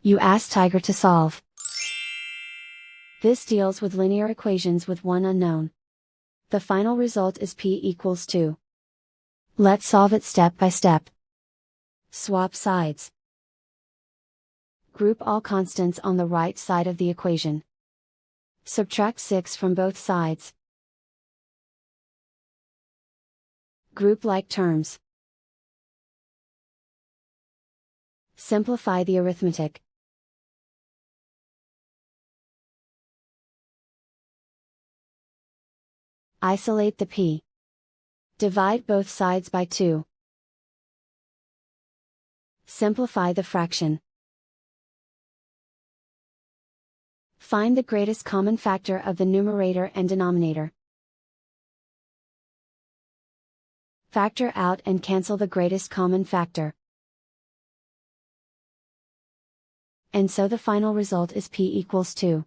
You ask Tiger to solve. This deals with linear equations with one unknown. The final result is p equals 2. Let's solve it step by step. Swap sides. Group all constants on the right side of the equation. Subtract 6 from both sides. Group like terms. Simplify the arithmetic. Isolate the p. Divide both sides by 2. Simplify the fraction. Find the greatest common factor of the numerator and denominator. Factor out and cancel the greatest common factor. And so the final result is p equals 2.